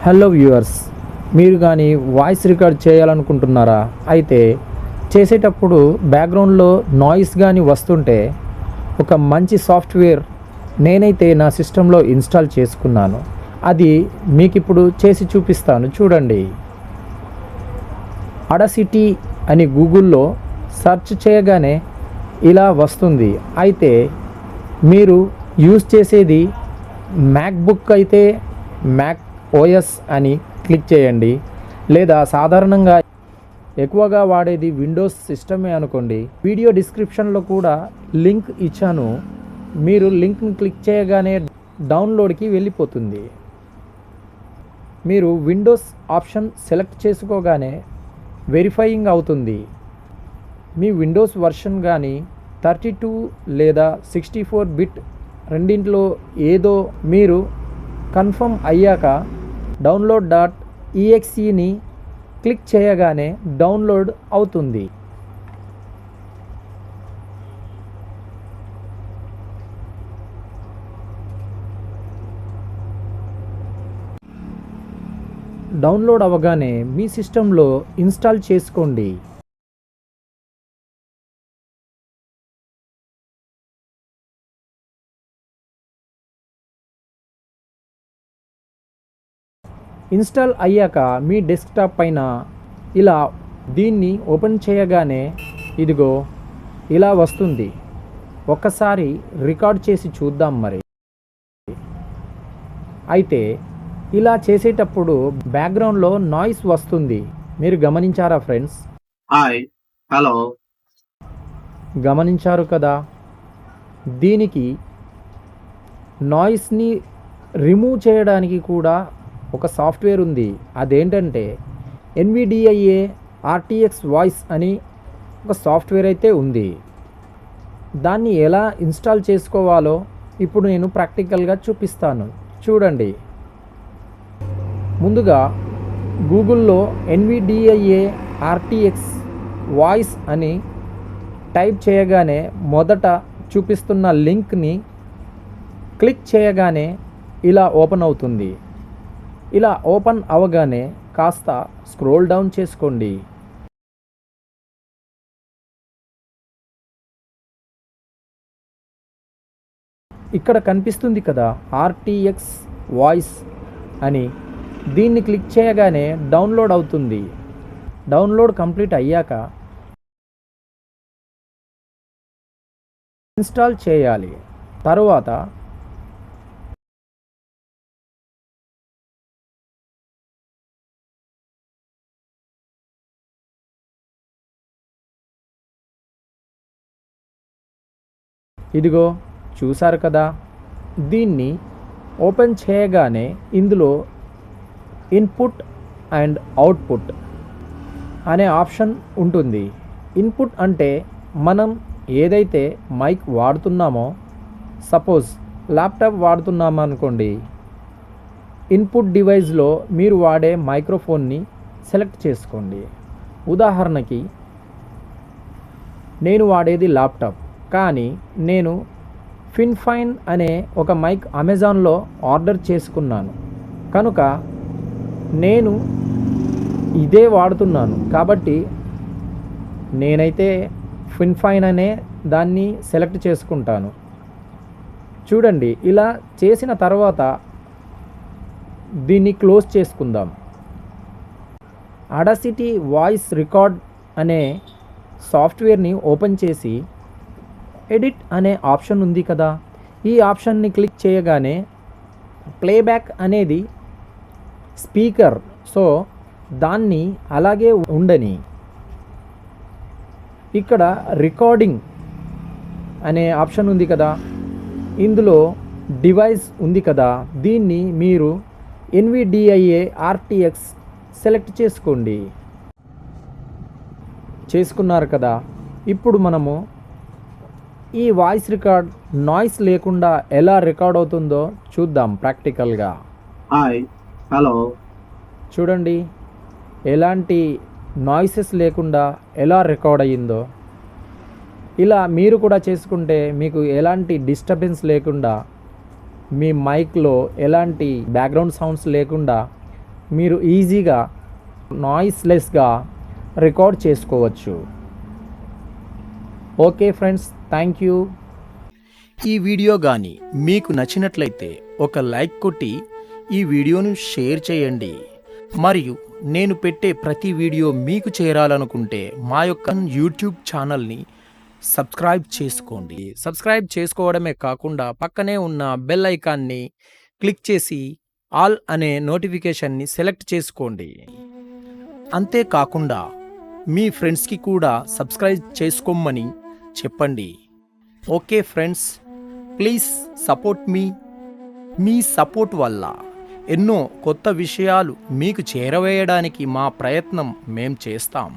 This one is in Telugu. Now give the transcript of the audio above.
హలో వ్యూవర్స్, మీరు కానీ వాయిస్ రికార్డ్ చేయాలనుకుంటున్నారా? అయితే చేసేటప్పుడు బ్యాక్గ్రౌండ్లో నాయిస్ కానీ వస్తుంటే ఒక మంచి సాఫ్ట్వేర్ నేనైతే నా సిస్టంలో ఇన్స్టాల్ చేసుకున్నాను. అది మీకు ఇప్పుడు చేసి చూపిస్తాను, చూడండి. ఆడాసిటీ అని గూగుల్లో సెర్చ్ చేయగానే ఇలా వస్తుంది. అయితే మీరు యూజ్ చేసేది మ్యాక్బుక్ అయితే మ్యాక్ ఓఎస్ అని క్లిక్ చేయండి, లేదా సాధారణంగా ఎక్కువగా వాడేది విండోస్ సిస్టమే అనుకోండి. వీడియో డిస్క్రిప్షన్లో కూడా లింక్ ఇచ్చాను. మీరు లింక్ని క్లిక్ చేయగానే డౌన్లోడ్కి వెళ్ళిపోతుంది. మీరు విండోస్ ఆప్షన్ సెలెక్ట్ చేసుకోగానే వెరిఫైయింగ్ అవుతుంది. మీ విండోస్ వర్షన్ కానీ 32 లేదా 64 బిట్ రెండింటిలో ఏదో మీరు కన్ఫర్మ్ అయ్యాక download.exeని క్లిక్ చేయగానే డౌన్లోడ్ అవుతుంది. డౌన్లోడ్ అవ్వగానే మీ సిస్టంలో ఇన్స్టాల్ చేసుకోండి. ఇన్స్టాల్ అయ్యాక మీ డెస్క్టాప్ పైన ఇలా దీన్ని ఓపెన్ చేయగానే ఇదిగో ఇలా వస్తుంది. ఒక్కసారి రికార్డ్ చేసి చూద్దాం మరి. అయితే ఇలా చేసేటప్పుడు బ్యాక్గ్రౌండ్లో నాయిస్ వస్తుంది. మీరు గమనించారా ఫ్రెండ్స్? Hi, hello. గమనించారు కదా. దీనికి నాయిస్ని రిమూవ్ చేయడానికి కూడా ఒక సాఫ్ట్వేర్ ఉంది. అదేంటంటే NVDIA RTX వాయిస్ అని ఒక సాఫ్ట్వేర్ అయితే ఉంది. దాన్ని ఎలా ఇన్స్టాల్ చేసుకోవాలో ఇప్పుడు నేను ప్రాక్టికల్గా చూపిస్తాను, చూడండి. ముందుగా గూగుల్లో NVDIA RTX వాయిస్ అని టైప్ చేయగానే మొదట చూపిస్తున్న లింక్ని క్లిక్ చేయగానే ఇలా ఓపెన్ అవుతుంది. ఇలా ఓపెన్ అవగానే కాస్త స్క్రోల్ డౌన్ చేసుకోండి. ఇక్కడ కనిపిస్తుంది కదా RTX వాయిస్ అని. దీన్ని క్లిక్ చేయగానే డౌన్లోడ్ అవుతుంది. డౌన్లోడ్ కంప్లీట్ అయ్యాక ఇన్స్టాల్ చేయాలి. తరువాత ఇదిగో చూసారు కదా. దీన్ని ఓపెన్ చేయగానే ఇందులో ఇన్పుట్ అండ్ అవుట్పుట్ అనే ఆప్షన్ ఉంటుంది. ఇన్పుట్ అంటే మనం ఏదైతే మైక్ వాడుతున్నామో, సపోజ్ ల్యాప్టాప్ వాడుతున్నామో అనుకోండి, ఇన్పుట్ డివైస్లో మీరు వాడే మైక్రోఫోన్ని సెలెక్ట్ చేసుకోండి. ఉదాహరణకి నేను వాడేది ల్యాప్టాప్, కానీ నేను ఫిన్ఫైన్ అనే ఒక మైక్ అమెజాన్లో ఆర్డర్ చేసుకున్నాను కనుక నేను ఇదే వాడుతున్నాను. కాబట్టి నేనైతే ఫిన్ఫైన్ అనే దాన్ని సెలెక్ట్ చేసుకుంటాను. చూడండి, ఇలా చేసిన తర్వాత దీన్ని క్లోజ్ చేసుకుందాం. ఆడాసిటీ వాయిస్ రికార్డ్ అనే సాఫ్ట్వేర్ని ఓపెన్ చేసి ఎడిట్ అనే ఆప్షన్ ఉంది కదా, ఈ ఆప్షన్ని క్లిక్ చేయగానే ప్లేబ్యాక్ అనేది స్పీకర్, సో దాన్ని అలాగే ఉండని. ఇక్కడ రికార్డింగ్ అనే ఆప్షన్ ఉంది కదా, ఇందులో డివైస్ ఉంది కదా, దీన్ని మీరు NVDIA RTX సెలెక్ట్ చేసుకోండి. చేసుకున్నారు కదా. ఇప్పుడు మనము ఈ వాయిస్ రికార్డ్ నాయిస్ లేకుండా ఎలా రికార్డ్ అవుతుందో చూద్దాం ప్రాక్టికల్గా. Hi, hello. చూడండి, ఎలాంటి నాయిసెస్ లేకుండా ఎలా రికార్డ్ అయ్యిందో. ఇలా మీరు కూడా చేసుకుంటే మీకు ఎలాంటి డిస్టర్బెన్స్ లేకుండా, మీ మైక్లో ఎలాంటి బ్యాక్గ్రౌండ్ సౌండ్స్ లేకుండా మీరు ఈజీగా నాయిస్లెస్గా రికార్డ్ చేసుకోవచ్చు. Okay friends, thank you. ఈ వీడియో కానీ మీకు నచ్చినట్లయితే ఒక లైక్ కొట్టి ఈ వీడియోను షేర్ చేయండి. మరియు నేను పెట్టే ప్రతి వీడియో మీకు చేరాలనుకుంటే మా యొక్క యూట్యూబ్ ఛానల్ని సబ్స్క్రైబ్ చేసుకోండి. సబ్స్క్రైబ్ చేసుకోవడమే కాకుండా పక్కనే ఉన్న బెల్ ఐకాన్ని క్లిక్ చేసి ఆల్ అనే నోటిఫికేషన్ని సెలెక్ట్ చేసుకోండి. అంతేకాకుండా మీ ఫ్రెండ్స్కి కూడా సబ్స్క్రైబ్ చేసుకోమని చెప్పండి. Okay friends, please support me. Me support వల్ల ఎన్నో కొత్త విషయాలు మీకు చేరవేయడానికి మా ప్రయత్నం మేం చేస్తాం.